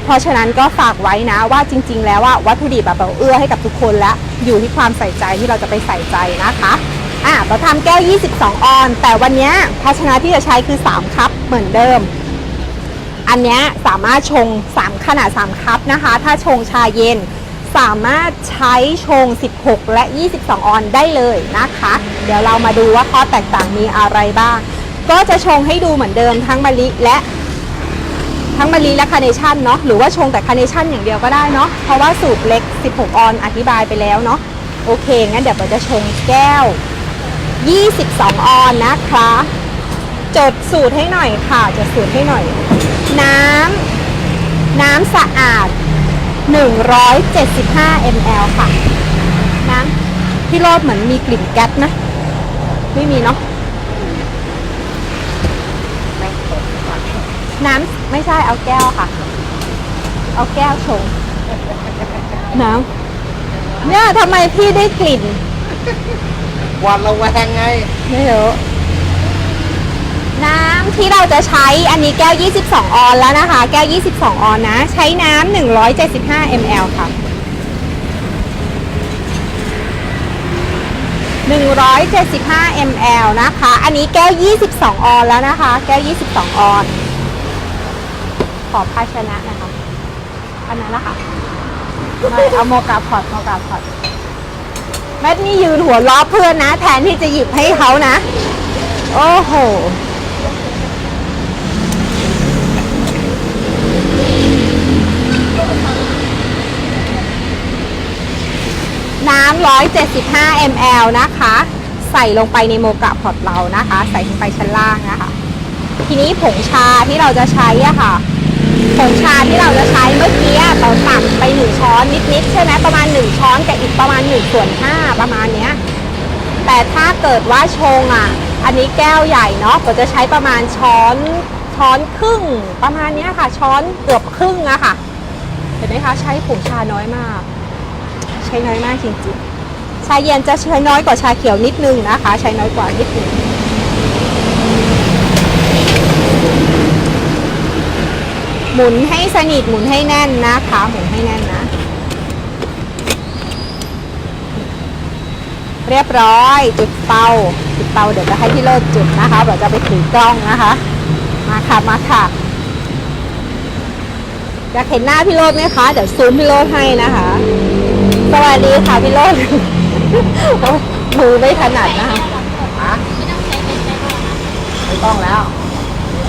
เพราะฉะนั้นก็ฝากไว้นะว่าจริงๆแล้ววัตถุดิบแบบเอื้อให้กับทุกคนและอยู่ที่ความใส่ใจที่เราจะไปใส่ใจนะคะเราทำแก้ว22 ออนแต่วันนี้ภาชนะที่จะใช้คือ3 คัพเหมือนเดิม อันเนี้ยสามารถชง3ขนาด3คัพนะคะ ถ้าชงชาเย็นสามารถใช้ชง16และ22ออนได้เลยนะคะ เดี๋ยวเรามาดูว่าข้อแตกต่างมีอะไรบ้างก็จะชงให้ดูเหมือนเดิมทั้งมะลิและคาร์เนชั่นเนาะหรือว่าชงแต่คาร์เนชั่นอย่างเดียวก็ได้เนาะเพราะว่าสูตรเล็ก16ออนอธิบายไปแล้วเนาะโอเคงั้นเดี๋ยวเราจะชงแก้ว22ออนนะคะจดสูตรให้หน่อยค่ะจดสูตรให้หน่อยน้ำสะอาด175 ml ค่ะน้ำพี่โรดเหมือนมีกลิ่นแก๊สนะไม่มีเนาะน้ำไม่ใช่เอาแก้วค่ะเอาแก้วชงน้ำเนี่ยทำไมพี่ได้กลิ่น หวานระแวงไง ไม่รู้น้ำที่เราจะใช้อันนี้แก้ว22ออนแล้วนะคะแก้ว22ออนนะใช้น้ำ175 ml ค่ะ175 ml นะคะอันนี้แก้ว22ออนแล้วนะคะแก้ว22ออนขอภาชนะนะคะอันนั้นนะคะไม่เอาโมกาพอตแมทนี่ยืนหัวล้อเพื่อนนะแทนที่จะหยิบให้เขานะโอ้โหน้ำ175 ml นะคะใส่ลงไปในโมกะพอตเรานะคะใส่ลงไปชั้นล่างนะคะทีนี้ผงชาที่เราจะใช้อะค่ะผงชาที่เราจะใช้เมื่อกี้เราตักไป1ช้อนนิดๆใช่ไหมประมาณ1ช้อนกับอีกประมาณ1/5ประมาณเนี้ยแต่ถ้าเกิดว่าชงอ่ะอันนี้แก้วใหญ่เนาะก็จะใช้ประมาณช้อนครึ่งประมาณนี้ค่ะช้อนเกือบครึ่งอะค่ะเห็นไหมคะใช้ผงชาน้อยมากใช้น้อยมากจริงๆชาเย็นจะใช้น้อยกว่าชาเขียวนิดนึงนะคะใช้น้อยกว่านิดนึงหมุนให้สนิทหมุนให้แน่นนะคะหมุนให้แน่นนะเรียบร้อยจุดเตาเดี๋ยวจะให้พี่โรจน์จุดนะคะเดี๋ยวจะไปถือกล้องนะคะมาค่ะอยากเห็นหน้าพี่โรจน์ไหมคะเดี๋ยวซูมพี่โรจน์ให้นะคะสวัสดีค่ะพี่โรจน์มือไม่ถนัดนะคะไม่ต้องแล้ว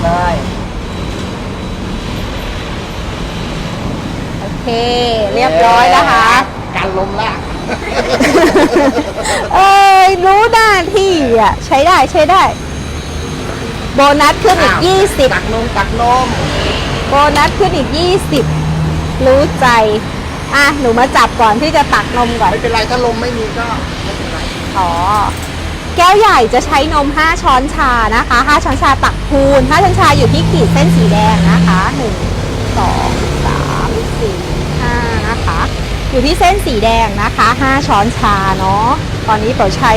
เลย โอเคเรียบร้อยนะคะการลมละ เอ้ยรู้หน้าที่อ่ะใช้ได้โบนัสขึ้นอีก20ตักนมโบนัสขึ้นอีก20รู้ใจอ่ะหนูมาจับก่อนที่จะตักนมก่อนไม่เป็นไรถ้าลมไม่มีก็ไม่เป็นไรอ๋อแก้วใหญ่จะใช้นม5ช้อนชานะคะ5ช้อนชาตักพูน5ช้อนชาอยู่ที่ขีดเส้นสีแดงนะคะ1 2 3 4 5นะคะอยู่ที่เส้นสีแดงนะคะ5ช้อนชาเนาะตอนนี้เราใช้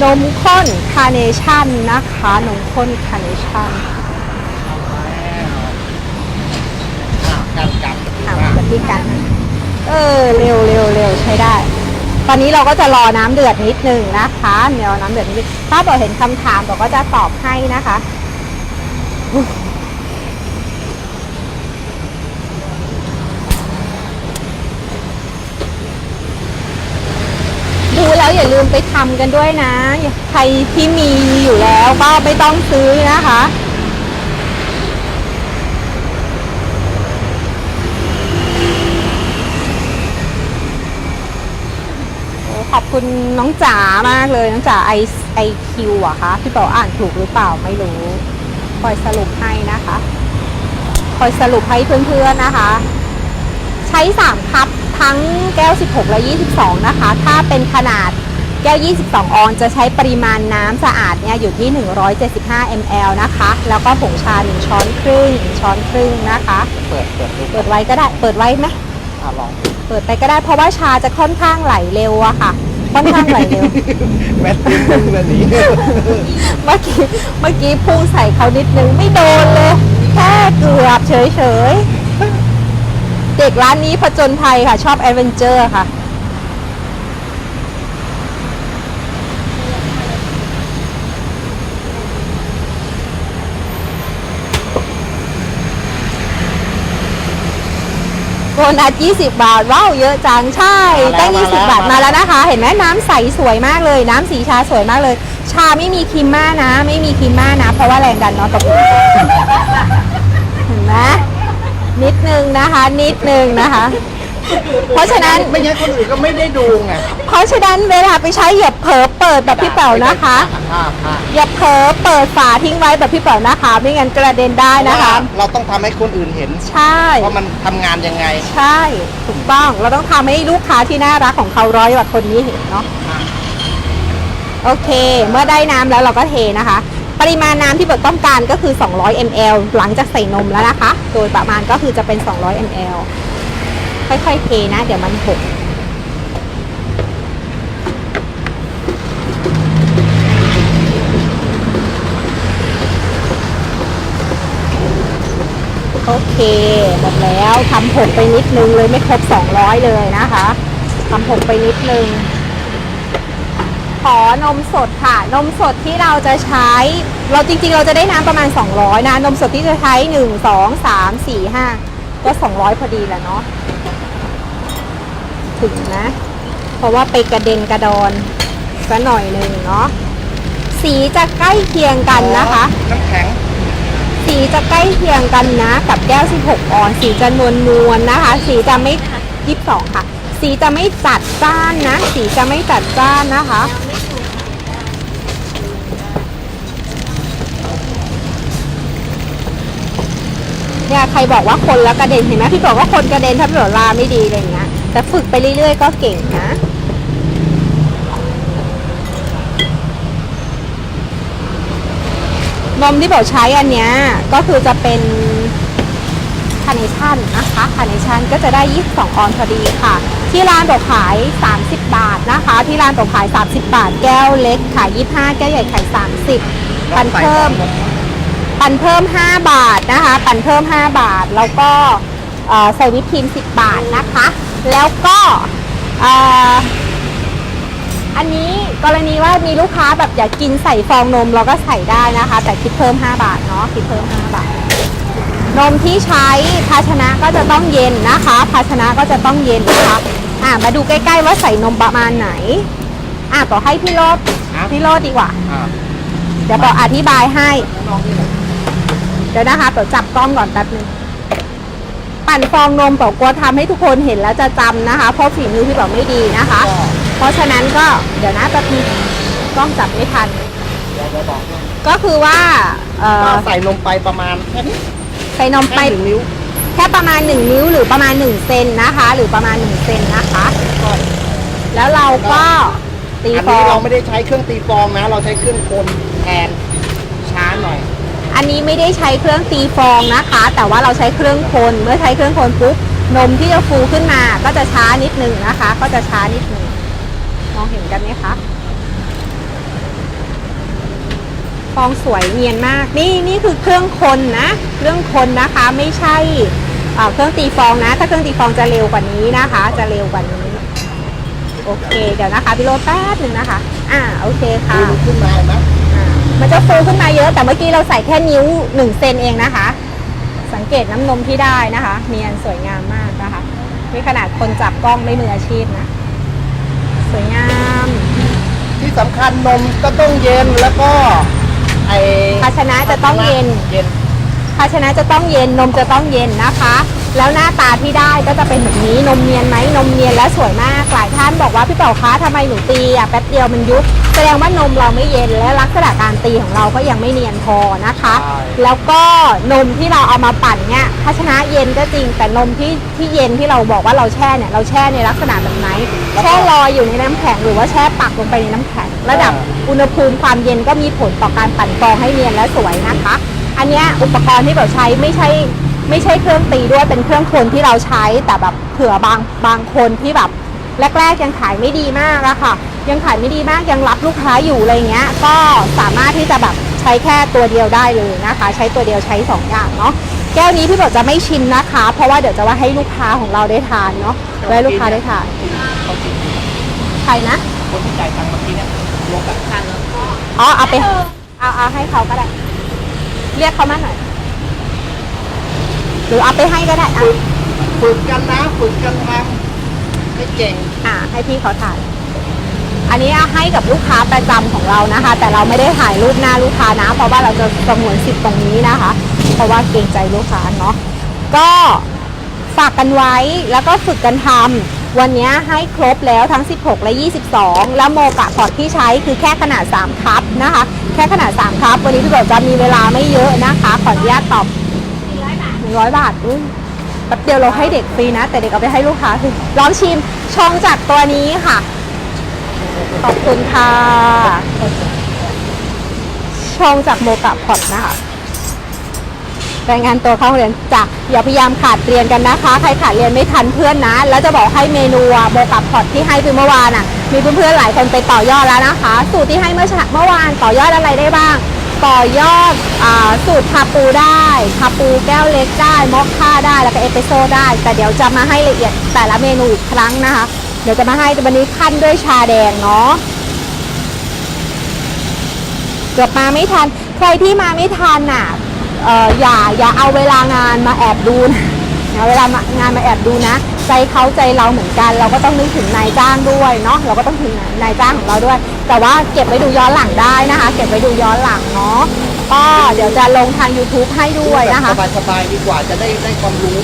นมข้นคาร์เนชั่นนะคะนมข้นคาร์เนชั่นแบบที่กันเร็วใช้ได้ตอนนี้เราก็จะรอน้ำเดือดนิดนึงนะคะเดี๋ยวน้ำเดือดนิดถ้าเราเห็นคำถามเราก็จะตอบให้นะคะดูแล้วอย่าลืมไปทำกันด้วยนะใครที่มีอยู่แล้วก็ไม่ต้องซื้อนะคะขอบคุณน้องจ๋ามากเลยน้องจ๋าไอคิวอะคะพี่เป๋าอ่านถูกหรือเปล่าไม่รู้คอยสรุปให้นะคะคอยสรุปให้เพื่อนๆนะคะใช้3คัพทั้งแก้ว16และ22นะคะถ้าเป็นขนาดแก้ว22ออนจะใช้ปริมาณน้ำสะอาดเนี่ยอยู่ที่175 ml นะคะแล้วก็ผงชา1ช้อนครึ่งนะคะเปิดไว้ก็ได้เปิดไว้ไหมลองเปิดไปก็ได้เพราะว่าชาจะค่อนข้างไหลเร็วอะค่ะค่อนข้างไหลเร็วแมทติ้งแบบนี้เมื่อกี้พุ่งใส่เขานิดนึงไม่โดนเลยแค่เกือบเฉยเด็กร้านนี้ผจญภัยค่ะชอบแอดเวนเจอร์ค่ะ โบนัส20 บาทว้าวเยอะจังใช่ตั้ง20 บาทมาแล้วนะคะ เห็นไหมน้ำใสสวยมากเลย น้ำสีชาสวยมากเลย ชาไม่มีครีมม่านะ ไม่มีครีมม่านะ เพราะว่าแรงดันเนาะตกเห็นไหมนิดนึงนะคะ นิดนึงนะคะ เพราะฉะนั้น ไม่งั้นคนอื่นก็ไม่ได้ดูไง เพราะฉะนั้นเวลาไปใช้อย่าเผลอเปิดแบบพี่เป๋านะคะ อย่าเผลอเปิดฝาทิ้งไว้แบบพี่เป๋านะคะ ไม่งั้นกระเด็นได้นะคะ เราต้องทำให้คนอื่นเห็น ใช่ ว่ามันทำงานยังไง ใช่ถูกต้องเราต้องทำให้ลูกค้าที่น่ารักของเขาร้อยกว่าคนนี้เห็นเนาะโอเค เมื่อได้น้ำแล้วเราก็เทนะคะ ปริมาณน้ำที่เบิร์ตต้องการก็คือ200 ml หลังจากใส่นมแล้วนะคะ โดยประมาณก็คือจะเป็น200 ml ค่อยๆเทนะ เดี๋ยวมันหกโอเคหมดแล้วทำหกไปนิดนึงเลยไม่ครบ200เลยนะคะทำหกไปนิดนึงขอนมสดค่ะนมสดที่เราจะใช้เราจริงๆเราจะได้น้ำประมาณ200นะนมสดที่จะใช้1 2 3 4 5ก็200พอดีแหละเนาะถึงนะเพราะว่าไปกระเด็นกระดอนสักหน่อยหนึ่งเนาะสีจะใกล้เคียงกันนะคะ น้ำแข็ง สีจะใกล้เคียงกันนะกับแก้ว16 ออนซ์สีจะนวลๆนะคะ สีจะไม่22ค่ะ สีจะไม่จัดจ้านนะ สีจะไม่จัดจ้านนะคะเนี่ยใครบอกว่าคนแล้วกระเด็นเห็นไหมพี่บอกว่าคนกระเด็นถ้าพี่บอกลาไม่ดีอะไรอย่างเงี้ยแต่ฝึกไปเรื่อยๆก็เก่งนะนมที่บอกใช้อันเนี้ยก็คือจะเป็นคาร์เนชั่นนะคะคาร์เนชั่นก็จะได้22 ออนซ์พอดีค่ะ ที่ร้านบอกขาย30 บาทนะคะ ที่ร้านบอกขาย30 บาทแก้วเล็กขาย25แก้วใหญ่ขาย30ปันเพิ่ม 5 บาทนะคะ ปั่นเพิ่ม5 บาท แล้วก็ใส่วิปครีม10 บาทนะคะ แล้วก็อันนี้กรณีว่ามีลูกค้าแบบอยากกินใส่ฟองนมเราก็ใส่ได้นะคะ แต่คิดเพิ่ม5 บาทเนาะคิดเพิ่ม5 บาทนมที่ใช้ภาชนะก็จะต้องเย็นนะคะ ภาชนะก็จะต้องเย็นนะคะมาดูใกล้ๆว่าใส่นมประมาณไหนต่อให้พี่โรดดีกว่าเดี๋ยวบอกอธิบายให้เดี๋ยวนะคะเดี๋ยวจับกล้องก่อนแป๊บนึงปั่นฟองนมบอกกลัวทำให้ทุกคนเห็นแล้วจะจำนะคะเพราะฝีมือพี่บอกไม่ดีนะคะ เพราะฉะนั้นก็เดี๋ยวนะแป๊บนึงกล้องจับไม่ทันก็คือว่าใส่ลงไปประมาณแค่นี้ ใส่นมไป 1 นิ้ว แค่ประมาณ1 นิ้วหรือประมาณ1 เซนนะคะ หรือประมาณ1 เซนนะคะแล้วเราก็ตี อัน ฟอ นี้ ง เราไม่ได้ใช้เครื่องตีฟองนะ เราใช้เครื่องคนแทนช้าหน่อย อันนี้ไม่ได้ใช้เครื่องตีฟองนะคะ แต่ว่าเราใช้เครื่องคนเมื่อใช้เครื่องคนปุ๊บนมที่จะฟูขึ้นมาก็จะช้านิดนึงนะคะ ก็จะช้านิดนึงมองเห็นกันไหมคะฟองสวยเนียนมากนี่คือเครื่องคนนะเครื่องคนนะคะไม่ใช่เครื่องตีฟองนะถ้าเครื่องตีฟองจะเร็วกว่านี้นะคะจะเร็วกว่านี้โอเคเดี๋ยวนะคะพี่โรจน์แป๊บหนึ่งนะคะโอเคค่ะ ดูขึ้นมาไหม มันจะฟูขึ้นมาเยอะแต่เมื่อกี้เราใส่แค่นิ้ว1 เซนเองนะคะ สังเกตน้ำนมที่ได้นะคะเนียนสวยงามมากนะคะนี่ขนาดคนจับกล้องไม่มืออาชีพนะสวยงาม ที่สำคัญนมก็ต้องเย็นแล้วก็ภาชนะจะต้องเย็นภาชนะจะต้องเย็นนมจะต้องเย็นนะคะแล้วหน้าตาที่ได้ก็จะเป็นแบบนี้นมเนียนไหมนมเนียนและสวยมากหลายท่านบอกว่าพี่เป๋าคะทำไมหนูตีแป๊บเดียวมันยุบแสดงว่านมเราไม่เย็นและลักษณะการตีของเราก็ยังไม่เนียนพอนะคะแล้วก็นมที่เราเอามาปั่นเนี่ยภาชนะเย็นก็จริงแต่นมที่เย็นที่เราบอกว่าเราแช่เนี่ยเราแช่ในลักษณะแบบไหนแช่ลอยอยู่ในน้ำแข็งหรือว่าแช่ปักลงไปในน้ำแข็งระดับอุณหภูมิความเย็นก็มีผลต่อการปั่นฟองให้เนียนและสวยนะคะอันนี้อุปกรณ์ที่เราใช้ไม่ใช่เครื่องตีด้วยเป็นเครื่องคนที่เราใช้แต่แบบเผื่อบางคนที่แบบแรกๆยังขายไม่ดีมากอะค่ะยังขายไม่ดีมากยังรับลูกค้าอยู่อะไรเงี้ยก็สามารถที่จะแบบใช้แค่ตัวเดียวได้เลยนะคะใช้ตัวเดียวใช้2 อย่างเนาะแก้วนี้พี่บอกจะไม่ชิมนะคะเพราะว่าเดี๋ยวจะว่าให้ลูกค้าของเราได้ทานเนาะไว้ลูกค้าได้ทานใครนะคนที่จ่ายตังค์เมื่อกี้เนี่ยรวมกับค่าแล้วก็เอาไปเอาให้เขาก็ได้เรียกเขามาหน่อยหรือเอาไปให้ก็ได้ ฝึกกันนะฝึกกันทำให้เก่ง ให้พี่เขาถ่ายอันนี้ให้กับลูกค้าประจำของเรานะคะ แต่เราไม่ได้ถ่ายรูปหน้าลูกค้านะเพราะว่าเราจะสงวนสิทธิ์ตรงนี้นะคะ เพราะว่าเกรงใจลูกค้าเนาะก็ฝากกันไว้แล้วก็ฝึกกันทำวันนี้ให้ครบแล้วทั้ง16และ22แล้วโมกะพอร์ตที่ใช้คือแค่ขนาด3คัพนะคะแค่ขนาด3คัพวันนี้พี่บอกจะมีเวลาไม่เยอะนะคะขออนุญาตตอบ100 บาทแป๊บเดียวเราให้เด็กฟรีนะแต่เด็กเอาไปให้ลูกค้าคือลองชิมชงจากตัวนี้ค่ะขอบคุณค่ะชงจากโมกะพอร์ตนะคะรายงานตัวเข้าเรียนจ้ะอย่าพยายามขาดเรียนกันนะคะใครขาดเรียนไม่ทันเพื่อนนะแล้วจะบอกให้เมนูโมกะพอร์ตที่ให้ไปเมื่อวานมีเพื่อนๆหลายคนไปต่อยอดแล้วนะคะสูตรที่ให้เมื่อวานต่อยอดอะไรได้บ้างต่อยอดสูตรคาปูได้คาปูแก้วเล็กได้มอคค่าได้แล้วก็เอสเปรสโซ่ได้แต่เดี๋ยวจะมาให้ละเอียดแต่ละเมนูอีกครั้งนะคะเดี๋ยวจะมาให้วันนี้ขั้นด้วยชาแดงเนาะเกือบมาไม่ทันใครที่มาไม่ทันอย่าเอาเวลางานมาแอบดูนะเวลางานมาแอบดูนะใจเขาใจเราเหมือนกันเราก็ต้องนึกถึงนายจ้างด้วยเนาะเราก็ต้องถึงนายจ้างของเราด้วยแต่ว่าเก็บไว้ดูย้อนหลังได้นะคะเก็บไว้ดูย้อนหลังเนาะก็เดี๋ยวจะลงทาง YouTube ให้ด้วยนะคะสบายๆดีกว่าจะได้ความรู้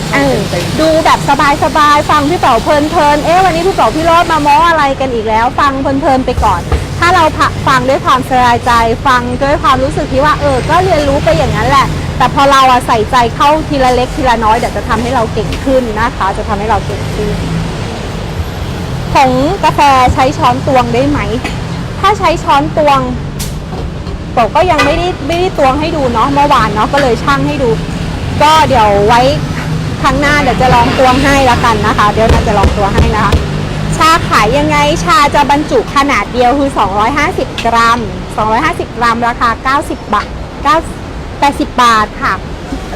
ดูแบบสบายๆฟังพี่เป๋าเพลินๆวันนี้พี่เป๋าพี่โรจน์มาม้ออะไรกันอีกแล้วฟังเพลินๆไปก่อนถ้าเราฟังด้วยความสบายใจฟังด้วยความรู้สึกที่ว่าก็เรียนรู้ไปอย่างนั้นแหละแต่พอเราใส่ใจเข้าทีละเล็กทีละน้อยเดี๋ยวจะทำให้เราเก่งขึ้นนะคะจะทำให้เราเก่งขึ้นผงกาแฟใช้ช้อนตวงได้ไหมถ้าใช้ช้อนตวงก็ยังไม่ได้ตวงให้ดูเนาะเมื่อวานเนาะก็เลยชั่งให้ดูก็เดี๋ยวไว้ครั้งหน้าเดี๋ยวจะลองตวงให้ละกันนะคะเดี๋ยวน่าจะลองตวงให้นะคะชาขายยังไงชาจะบรรจุขนาดเดียวคือ250 กรัม250 กรัมราคา90 บาท80 บาทค่ะ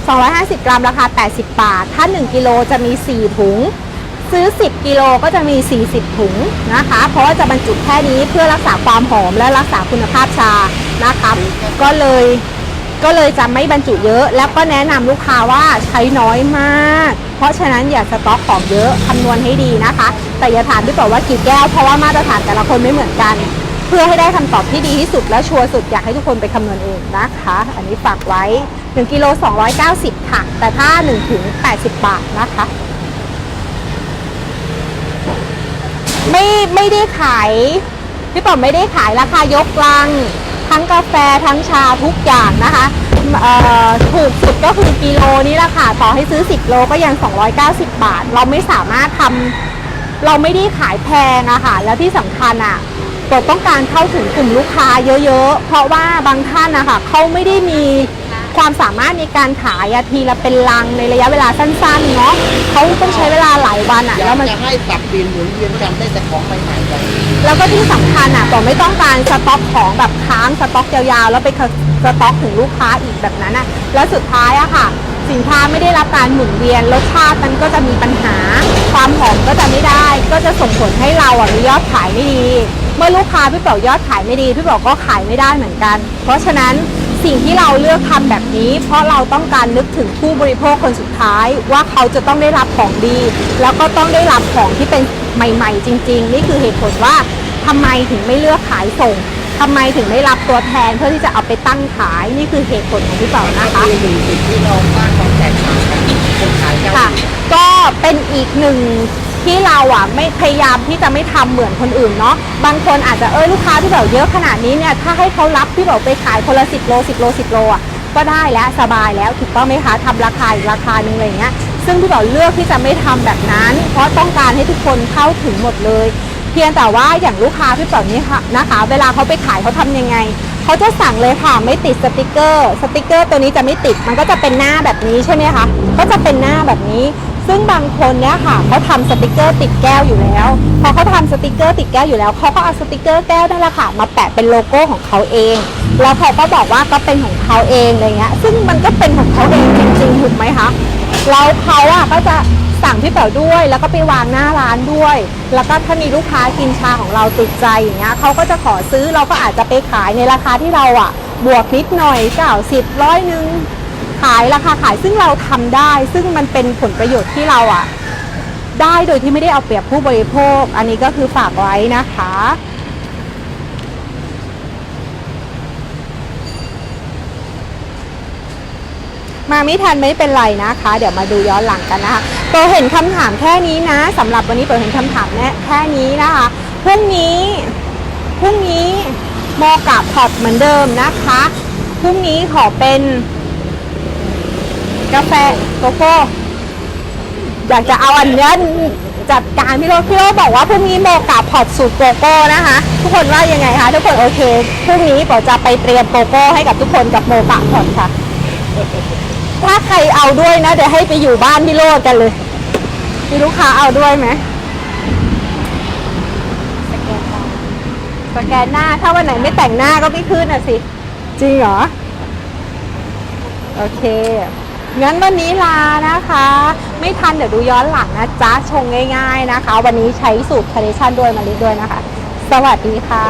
250 กรัมราคา80 บาทถ้า1กิโลจะมี4ถุงซื้อ10กิโลก็จะมี40ถุงนะคะเพราะว่าจะบรรจุแค่นี้เพื่อรักษาความหอมและรักษาคุณภาพชานะคะก็เลยจะไม่บรรจุเยอะแล้วก็แนะนำลูกค้าว่าใช้น้อยมากเพราะฉะนั้นอย่าสต็อกของเยอะคำนวณให้ดีนะคะแต่อย่าถามพี่บอกว่ากี่แก้วเพราะว่ามาตรฐานแต่ละคนไม่เหมือนกันเพื่อให้ได้คำตอบที่ดีที่สุดและชัวร์สุดอยากให้ทุกคนไปคำนวณเองนะคะอันนี้ฝากไว้1กิโล290ค่ะแต่ถ้า1ถุง80 บาทนะคะไม่ได้ขายพี่ป๋อมไม่ได้ขายราคายกลังทั้งกาแฟทั้งชาทุกอย่างนะคะถูกสุดก็คือกิโลนี้แหละค่ะต่อให้ซื้อ10โลก็ยัง290 บาทเราไม่สามารถเราไม่ได้ขายแพงอะค่ะแล้วที่สำคัญเราต้องการเข้าถึงกลุ่มลูกค้าเยอะๆเพราะว่าบางท่านนะคะเขาไม่ได้มีความสามารถในการขายทีละเป็นลังในระยะเวลาสั้นๆเนาะเขาต้องใช้เวลาหลายวันแล้วมันจะให้สับเปลี่ยนหมุนเวียนกันได้แต่ของใหม่ๆกันแล้วก็ที่สำคัญผมไม่ต้องการสต็อกของแบบค้างสต็อกยาวๆแล้วไปสต็อกถึงลูกค้าอีกแบบนั้นแล้วสุดท้ายค่ะสินค้าไม่ได้รับการหมุนเวียนรสชาติมันก็จะมีปัญหาความหอมก็จะไม่ได้ก็จะส่งผลให้เรามียอดขายไม่ดีเมื่อลูกค้าพี่เป๋ายอดขายไม่ดีพี่เป๋าก็ขายไม่ได้เหมือนกันเพราะฉะนั้นสิ่งที่เราเลือกทำแบบนี้เพราะเราต้องการนึกถึงผู้บริโภคคนสุดท้ายว่าเขาจะต้องได้รับของดีแล้วก็ต้องได้รับของที่เป็นใหม่ๆจริงๆนี่คือเหตุผลว่าทำไมถึงไม่เลือกขายส่งทำไมถึงไม่รับตัวแทนเพื่อที่จะเอาไปตั้งขายนี่คือเหตุผลของพี่เป๋านะคะคือหนึ่งสิ่งที่เราสร้างความแตกต่างกันคนขายค่ะก็เป็นอีกหนึ่งที่เราไม่พยายามที่จะไม่ทำเหมือนคนอื่นเนาะบางคนอาจจะลูกค้าที่แบบเยอะขนาดนี้เนี่ยถ้าให้เขารับที่แบบไปขายคนละ10 โล10 โล10 โลก็ได้แล้วสบายแล้วถูกต้องไหมคะทำราคาอีกราคาหนึ่งอะไรเงี้ยซึ่งพี่บอกเลือกที่จะไม่ทำแบบนั้นเพราะต้องการให้ทุกคนเข้าถึงหมดเลยเพียงแต่ว่าอย่างลูกค้าพี่บอกนี้ค่ะนะคะเวลาเขาไปขายเขาทำยังไงเขาจะสั่งเลยค่ะไม่ติดสติกเกอร์ตัวนี้จะไม่ติดมันก็จะเป็นหน้าแบบนี้ใช่ไหมคะก็จะเป็นหน้าแบบนี้ซึ่งบางคนเนี่ยค่ะเขาทำสติกเกอร์ติดแก้วอยู่แล้วพอเขาทำสติกเกอร์ติดแก้วอยู่แล้วเขาก็เอาสติกเกอร์แก้วนั่นแหละค่ะมาแปะเป็นโลโก้ของเขาเองแล้วเขาก็บอกว่าก็เป็นของเขาเองอะไรเงี้ยซึ่งมันก็เป็นของเขาเองจริงๆถูกไหมคะแล้วเขาก็จะสั่งพี่เป๋าด้วยแล้วก็ไปวางหน้าร้านด้วยแล้วก็ถ้ามีลูกค้ากินชาของเราติดใจอย่างเงี้ยเขาก็จะขอซื้อเราก็อาจจะไปขายในราคาที่เราบวกนิดหน่อย90 100ขายราคาขายซึ่งเราทำได้ซึ่งมันเป็นผลประโยชน์ที่เรา ได้โดยที่ไม่ได้เอาเปรียบผู้บริโภค อันนี้ก็คือฝากไว้นะคะมาไม่ทันไม่เป็นไรนะคะ เดี๋ยวมาดูย้อนหลังกันนะคะโปรเห็นคำถามแค่นี้นะสำหรับวันนี้โปรเห็นคำถามแค่นี้นะคะพรุ่งนี้โมกะพอตเหมือนเดิมนะคะพรุ่งนี้ขอเป็นกาแฟโกโก้อยากจะเอาอันนี้จัดการพี่โรบอกว่าพรุ่งนี้โมกะพอตสูตรโกโก้นะคะทุกคนว่ายังไงคะทุกคนโอเคพรุ่งนี้โปรจะไปเตรียมโกโก้ให้กับทุกคนกับโมกะพอตค่ะถ้าใครเอาด้วยนะเดี๋ยวให้ไปอยู่บ้านพี่โรดกันเลยมีลูกค้าเอาด้วยไหมสแกนหน้าถ้าวันไหนไม่แต่งหน้าก็ไม่ขึ้นอ่ะสิจริงเหรอโอเคงั้นวันนี้ลานะคะไม่ทันเดี๋ยวดูย้อนหลังนะจ๊ะชงง่ายๆนะคะวันนี้ใช้สูตรคาร์เนชั่นด้วยมะลิด้วยนะคะสวัสดีค่ะ